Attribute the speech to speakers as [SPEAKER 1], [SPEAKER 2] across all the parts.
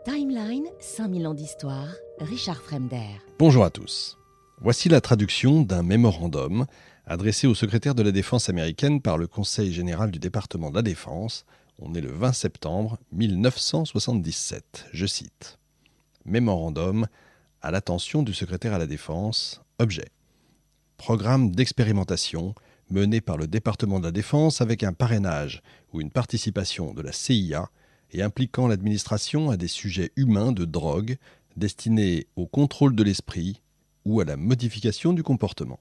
[SPEAKER 1] Timeline, 5000 ans d'histoire, Richard Fremder.
[SPEAKER 2] Bonjour à tous. Voici la traduction d'un mémorandum adressé au secrétaire de la Défense américaine par le Conseil général du département de la Défense. On est le 20 septembre 1977. Je cite. Mémorandum à l'attention du secrétaire à la Défense. Objet. Programme d'expérimentation mené par le département de la Défense avec un parrainage ou une participation de la CIA et impliquant l'administration à des sujets humains de drogue destinés au contrôle de l'esprit ou à la modification du comportement.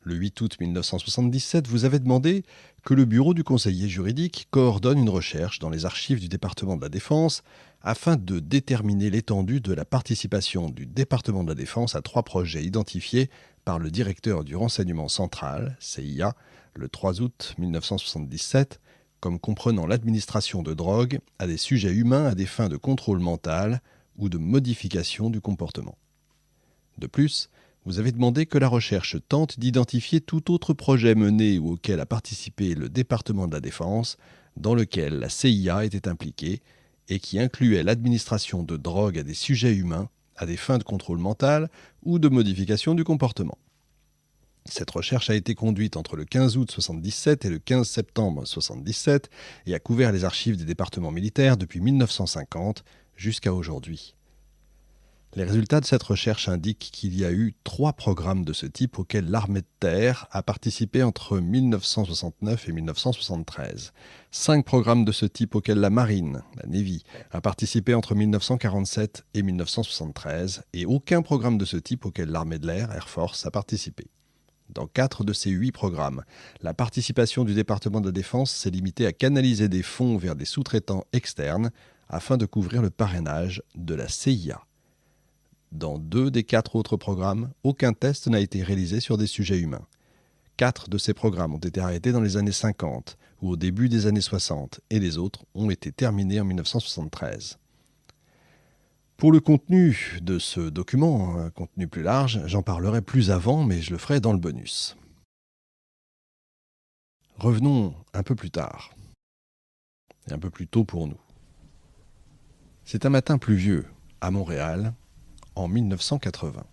[SPEAKER 2] Le 8 août 1977, vous avez demandé que le bureau du conseiller juridique coordonne une recherche dans les archives du département de la Défense afin de déterminer l'étendue de la participation du département de la Défense à 3 projets identifiés par le directeur du renseignement central, CIA, le 3 août 1977, comme comprenant l'administration de drogue à des sujets humains à des fins de contrôle mental ou de modification du comportement. De plus, vous avez demandé que la recherche tente d'identifier tout autre projet mené ou auquel a participé le département de la Défense, dans lequel la CIA était impliquée et qui incluait l'administration de drogue à des sujets humains à des fins de contrôle mental ou de modification du comportement. Cette recherche a été conduite entre le 15 août 1977 et le 15 septembre 1977 et a couvert les archives des départements militaires depuis 1950 jusqu'à aujourd'hui. Les résultats de cette recherche indiquent qu'il y a eu 3 programmes de ce type auxquels l'armée de terre a participé entre 1969 et 1973, 5 programmes de ce type auxquels la marine, la Navy, a participé entre 1947 et 1973 et aucun programme de ce type auquel l'armée de l'air, Air Force, a participé. Dans 4 de ces 8 programmes, la participation du département de la Défense s'est limitée à canaliser des fonds vers des sous-traitants externes afin de couvrir le parrainage de la CIA. Dans 2 des 4 autres programmes, aucun test n'a été réalisé sur des sujets humains. 4 de ces programmes ont été arrêtés dans les années 50 ou au début des années 60 et les autres ont été terminés en 1973. Pour le contenu de ce document, un contenu plus large, j'en parlerai plus avant, mais je le ferai dans le bonus. Revenons un peu plus tard, et un peu plus tôt pour nous. C'est un matin pluvieux, à Montréal, en 1980.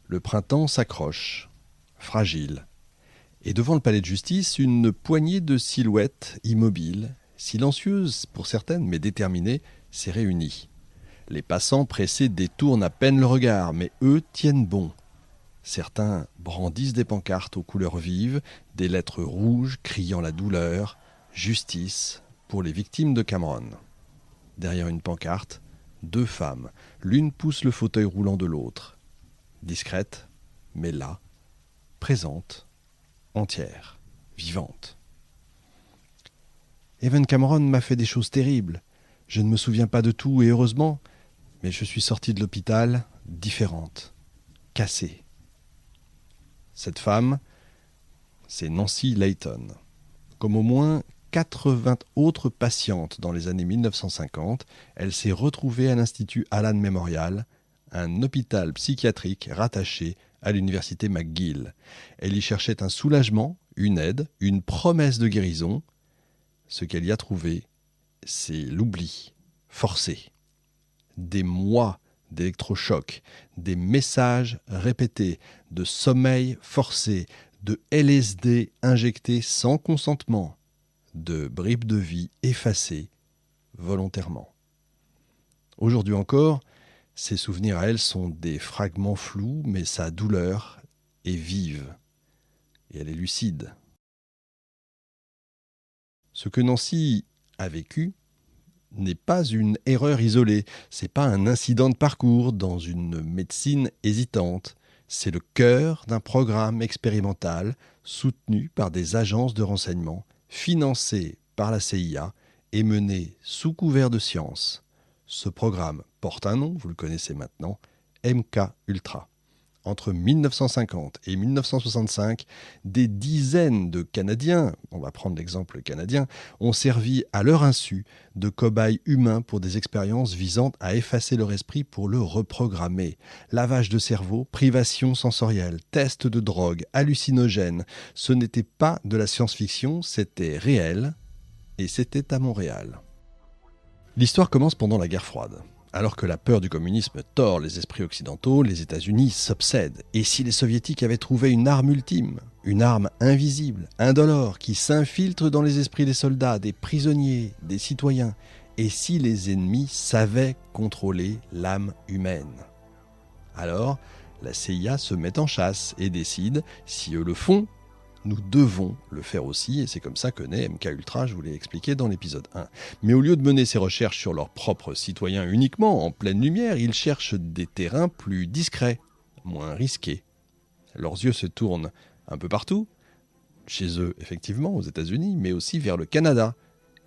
[SPEAKER 2] Le printemps s'accroche, fragile, et devant le palais de justice, une poignée de silhouettes immobiles, silencieuses pour certaines, mais déterminées, s'est réunie. Les passants pressés détournent à peine le regard, mais eux tiennent bon. Certains brandissent des pancartes aux couleurs vives, des lettres rouges criant la douleur, justice pour les victimes de Cameron. Derrière une pancarte, 2 femmes, l'une pousse le fauteuil roulant de l'autre. Discrète, mais là, présente, entière, vivante. Evan Cameron m'a fait des choses terribles. Je ne me souviens pas de tout et heureusement, mais je suis sortie de l'hôpital différente, cassée. Cette femme, c'est Nancy Layton. Comme au moins 80 autres patientes dans les années 1950, elle s'est retrouvée à l'Institut Allen Memorial, un hôpital psychiatrique rattaché à l'université McGill. Elle y cherchait un soulagement, une aide, une promesse de guérison. Ce qu'elle y a trouvé, c'est l'oubli forcé. Des mois d'électrochocs, des messages répétés, de sommeil forcé, de LSD injecté sans consentement, de bribes de vie effacées volontairement. Aujourd'hui encore, ses souvenirs à elle sont des fragments flous, mais sa douleur est vive et elle est lucide. Ce que Nancy a vécu n'est pas une erreur isolée, c'est pas un incident de parcours dans une médecine hésitante, c'est le cœur d'un programme expérimental soutenu par des agences de renseignement, financé par la CIA et mené sous couvert de science. Ce programme porte un nom, vous le connaissez maintenant, MK-Ultra. Entre 1950 et 1965, des dizaines de Canadiens, on va prendre l'exemple canadien, ont servi à leur insu de cobayes humains pour des expériences visant à effacer leur esprit pour le reprogrammer. Lavage de cerveau, privation sensorielle, tests de drogue, hallucinogènes. Ce n'était pas de la science-fiction, c'était réel et c'était à Montréal. L'histoire commence pendant la guerre froide. Alors que la peur du communisme tord les esprits occidentaux, les États-Unis s'obsèdent. Et si les Soviétiques avaient trouvé une arme ultime, une arme invisible, indolore, qui s'infiltre dans les esprits des soldats, des prisonniers, des citoyens, et si les ennemis savaient contrôler l'âme humaine? Alors, la CIA se met en chasse et décide, si eux le font, nous devons le faire aussi, et c'est comme ça que naît MKUltra, je vous l'ai expliqué dans l'épisode 1. Mais au lieu de mener ces recherches sur leurs propres citoyens uniquement, en pleine lumière, ils cherchent des terrains plus discrets, moins risqués. Leurs yeux se tournent un peu partout, chez eux effectivement, aux États-Unis, mais aussi vers le Canada,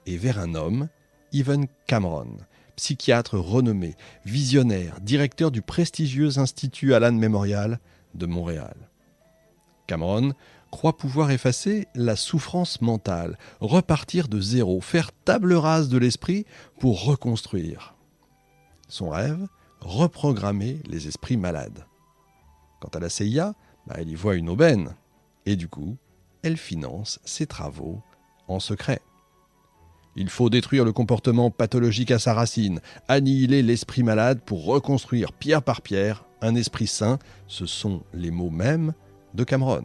[SPEAKER 2] et vers un homme, Evan Cameron, psychiatre renommé, visionnaire, directeur du prestigieux Institut Allen Memorial de Montréal. Cameron croit pouvoir effacer la souffrance mentale, repartir de zéro, faire table rase de l'esprit pour reconstruire. Son rêve, reprogrammer les esprits malades. Quant à la CIA, elle y voit une aubaine, et du coup, elle finance ses travaux en secret. Il faut détruire le comportement pathologique à sa racine, annihiler l'esprit malade pour reconstruire pierre par pierre un esprit sain, ce sont les mots mêmes de Cameron.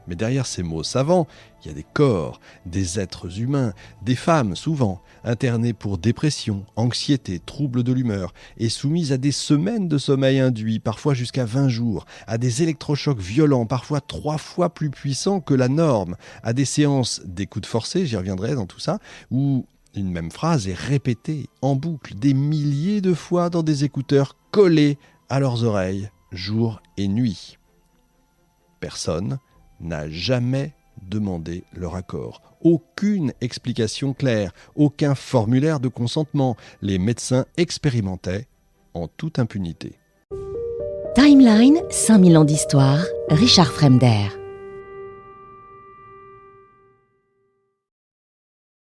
[SPEAKER 2] Mais derrière ces mots savants, il y a des corps, des êtres humains, des femmes souvent, internées pour dépression, anxiété, troubles de l'humeur, et soumises à des semaines de sommeil induit, parfois jusqu'à 20 jours, à des électrochocs violents, parfois 3 fois plus puissants que la norme, à des séances d'écoute forcée, j'y reviendrai dans tout ça, où une même phrase est répétée en boucle des milliers de fois dans des écouteurs collés à leurs oreilles, jour et nuit. Personne n'a jamais demandé leur accord. Aucune explication claire, aucun formulaire de consentement. Les médecins expérimentaient en toute impunité.
[SPEAKER 1] Timeline, 5000 ans d'histoire, Richard Fremder.